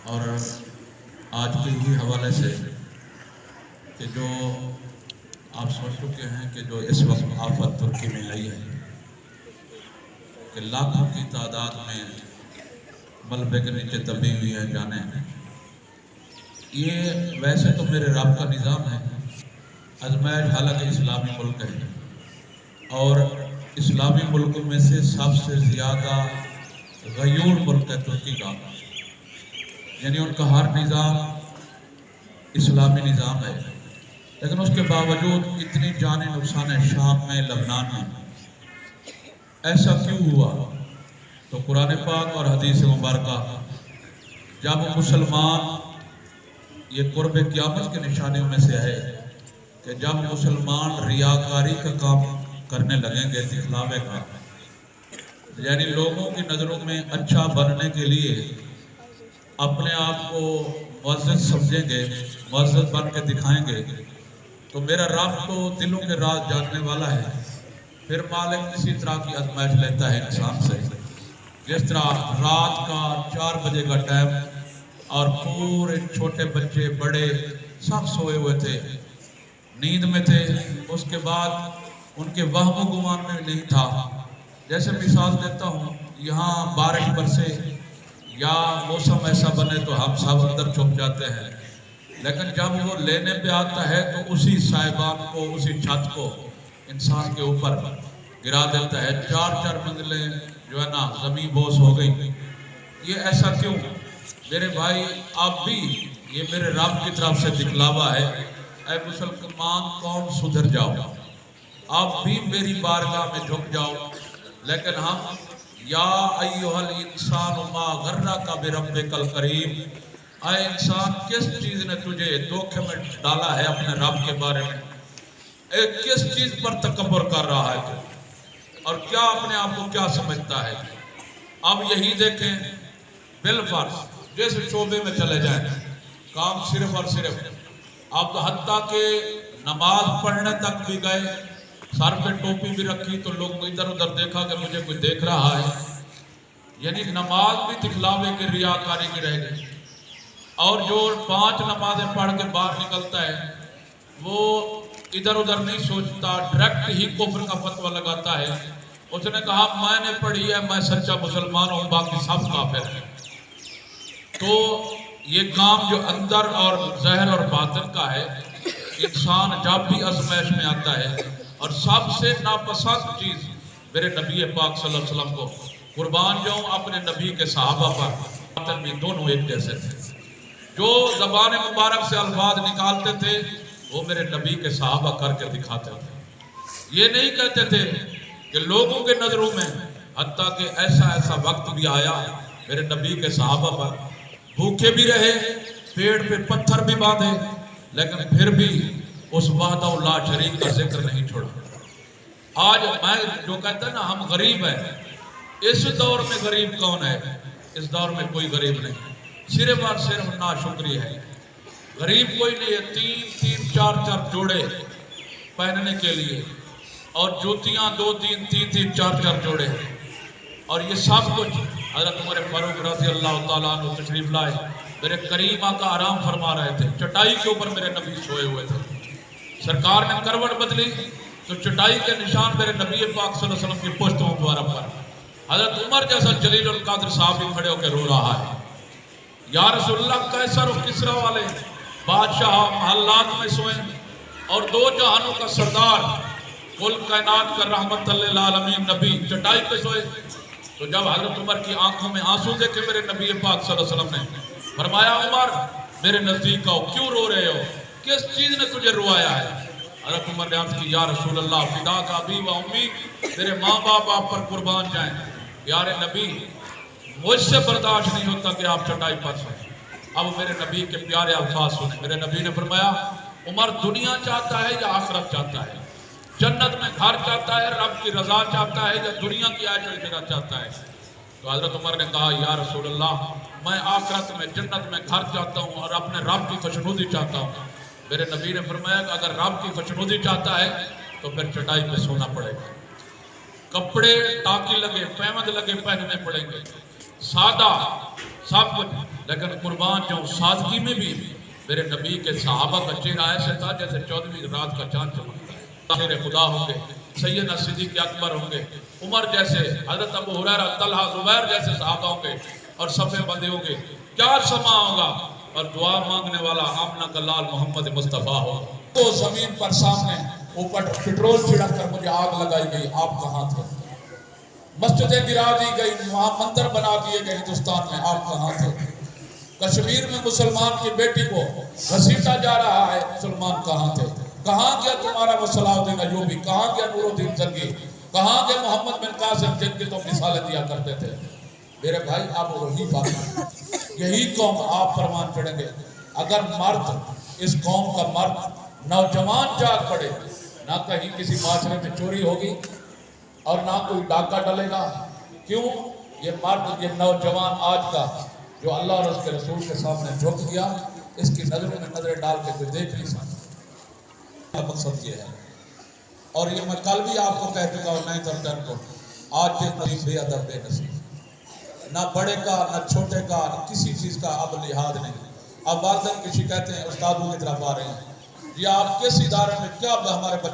اور آج کے ہی حوالے سے کہ جو آپ سن چکے ہیں کہ جو اس وقت آفت ترکی میں آئی ہے کہ لاکھوں کی تعداد میں ملبے کے نیچے دبی ہوئی ہیں جانیں، یہ ویسے تو میرے رب کا نظام ہے، ازمائش حالانکہ اسلامی ملک ہے اور اسلامی ملکوں میں سے سب سے زیادہ غیور ملک ہے ترکی کا، یعنی ان کا ہر نظام اسلامی نظام ہے، لیکن اس کے باوجود اتنی جانی نقصان ہے شام میں، لبنان میں۔ ایسا کیوں ہوا؟ تو قرآن پاک اور حدیث مبارکہ جب مسلمان، یہ قرب قیامت کے نشانیوں میں سے ہے کہ جب مسلمان ریاکاری کا کام کرنے لگیں گے، دکھلاوے کا، یعنی لوگوں کی نظروں میں اچھا بننے کے لیے اپنے آپ کو معزز سمجھیں گے، معزز بن کے دکھائیں گے، تو میرا رب تو دلوں کے راز جاننے والا ہے، پھر مالک اسی طرح کی آزمائش لیتا ہے انسان سے، جس طرح رات کا 4 بجے کا ٹائم اور پورے چھوٹے بچے بڑے سب سوئے ہوئے تھے، نیند میں تھے، اس کے بعد ان کے وہم و گمان میں نہیں تھا۔ جیسے مثال دیتا ہوں، یہاں بارش برسے یا موسم ایسا بنے تو ہم سب اندر چھپ جاتے ہیں، لیکن جب وہ لینے پہ آتا ہے تو اسی سائبان کو، اسی چھت کو انسان کے اوپر گرا دیتا ہے، 4 منزلیں جو ہے نا زمین بوس ہو گئی۔ یہ ایسا کیوں؟ میرے بھائی آپ بھی، یہ میرے رب کی طرف سے دکھلاوا ہے، اے مسلمان قوم سدھر جاؤ، آپ بھی میری بارگاہ میں جھک جاؤ، لیکن ہم یا ایھا الانسان ما غرک بربک الکریم، اے انسان کس چیز نے تجھے دھوکے میں ڈالا ہے اپنے رب کے بارے میں، کس چیز پر تکبر کر رہا ہے تو، اور کیا اپنے آپ کو کیا سمجھتا ہے؟ اب یہی دیکھیں، بالفرض جس شعبے میں چلے جائیں، کام صرف اور صرف اب حتیٰ کہ نماز پڑھنے تک بھی گئے، سر پہ ٹوپی بھی رکھی تو لوگ ادھر ادھر دیکھا کہ مجھے کوئی دیکھ رہا ہے، یعنی نماز بھی دکھلاوے کے ریاکاری کی رہ گئی۔ اور جو 5 نمازیں پڑھ کے باہر نکلتا ہے وہ ادھر ادھر نہیں سوچتا، ڈائریکٹ ہی کفر کا فتویٰ لگاتا ہے، اس نے کہا میں نے پڑھی ہے، میں سچا مسلمان ہوں، باقی سب کافر ہیں۔ تو یہ کام جو اندر اور ظاہر اور باطن کا ہے، انسان جب بھی آزمائش میں آتا ہے، اور سب سے ناپسند چیز میرے نبی پاک صلی اللہ علیہ وسلم کو قربان جاؤں اپنے نبی کے صحابہ پر، باطن بھی دونوں ایک جیسے تھے، جو زبان مبارک سے الفاظ نکالتے تھے وہ میرے نبی کے صحابہ کر کے دکھاتے تھے۔ یہ نہیں کہتے تھے کہ لوگوں کے نظروں میں، حتیٰ کہ ایسا وقت بھی آیا میرے نبی کے صحابہ پر بھوکے بھی رہے، پیڑ پہ پتھر بھی باندھے، لیکن پھر بھی اس وحدہ لا شریک کا ذکر نہیں چھوڑا۔ آج میں جو کہتا ہے نا ہم غریب ہیں، اس دور میں غریب کون ہے؟ اس دور میں کوئی غریب نہیں، صرف اور صرف ناشکری ہے۔ غریب کوئی نہیں ہے، 3 4 جوڑے پہننے کے لیے، اور جوتیاں 2 3 4 جوڑے ہیں، اور یہ سب کچھ حضرت عمر فاروق رضی اللہ تعالیٰ عنہ تشریف لائے، میرے کریم آقا آرام فرما رہے تھے، چٹائی کے اوپر میرے نبی سوئے ہوئے تھے، سرکار نے کروٹ بدلی تو چٹائی کے نشان میرے نبی پاک صلی اللہ علیہ وسلم کی پشت مبارک پر، حضرت عمر جیسا جلیل القدر صاحب بھی کھڑے ہو کے رو رہا ہے، یا رسول اللہ کیسر و کسرا والے بادشاہ محلات میں سوئیں، اور 2 جہانوں کا سردار کل کائنات کا رحمت للعالمین نبی چٹائی پہ سوئے۔ تو جب حضرت عمر کی آنکھوں میں آنسو دیکھے میرے نبی پاک صلی اللہ علیہ وسلم نے فرمایا عمر میرے نزدیک آؤ، کیوں رو رہے ہو، کس چیز نے تجھے روایا ہے؟ حضرت عمر نے عرض کی یا رسول اللہ فدا کا ابی و امی، میرے ماں باپ آپ پر قربان جائیں، یار نبی مجھ سے برداشت نہیں ہوتا کہ آپ چٹائی پر سوئیں۔ اب میرے نبی کے پیارے الفاظ سنیں، میرے نبی نے فرمایا عمر دنیا چاہتا ہے یا آخرت چاہتا ہے، جنت میں گھر چاہتا ہے، رب کی رضا چاہتا ہے، یا دنیا کی عیش و عشرت چاہتا ہے؟ تو حضرت عمر نے کہا یا رسول اللہ میں آخرت میں جنت میں گھر چاہتا ہوں اور اپنے رب کی خوشنودی چاہتا ہوں۔ میرے نبی نے فرمایا کہ اگر رب کی خوشنودی چاہتا ہے تو پھر چٹائی پہ سونا پڑے گا، کپڑے ٹاکی لگے پیمند لگے پہننے پڑیں گے، سادہ سب کچھ، لیکن قربان جو سادگی میں بھی میرے نبی کے صحابہ کا چہرہ ایسے تھا جیسے 14ویں رات کا چاند چمکتا ہے. طاہر خدا ہوں گے، سیدنا صدیق اکبر ہوں گے، عمر جیسے، حضرت ابو ہریرہ، طلحہ، زبیر جیسے صحابہ ہوں گے، اور صفے بندے ہوں گے. کیا سما ہوگا، اور دعا مانگنے والا آمنہ کا لال محمد مصطفیٰ ہوگا. تو زمین پر سامنے اوپر پٹرول چھڑک کر مجھے آگ لگائی گئی، آپ کہاں تھے؟ مسجدیں گرا دی گئی، وہاں مندر بنا دیے گئے ہندوستان میں، آپ کہاں تھے؟ کشمیر میں مسلمان کی بیٹی کو گھسیٹا جا رہا ہے، مسلمان کہاں تھے؟ کہاں گیا تمہارا وہ صلاح الدین ایوبی؟ کہاں گیا نور الدین زنگی؟ کہاں گیا محمد بن قاسم جن کی تو مثالیں دیا کرتے تھے؟ میرے بھائی اب وہی بات، یہی قوم آپ فرمان چڑھیں گے. اگر مرد، اس قوم کا مرد نوجوان جاگ پڑے، نہ کہیں کسی معاشرے میں چوری ہوگی اور نہ کوئی ڈاکہ ڈلے گا. کیوں؟ یہ مرد، یہ نوجوان آج کا جو اللہ اور اس کے رسول کے سامنے جھک گیا، اس کی نظروں میں نظریں ڈال کے کوئی دیکھ نہیں سکتا. مقصد یہ ہے، اور یہ میں کل بھی آپ کو کہہ چکا ہوں، نئے دفتر کو، آج کے قریب بے ادب بے نصیب، نہ بڑے کا نہ چھوٹے کا، نہ کسی چیز کا اب لحاظ نہیں. اب والدین کی شکایتیں استادوں کی طرف آ رہی ہیں، یہ آپ کس ادارے میں کیا ہمارے بچے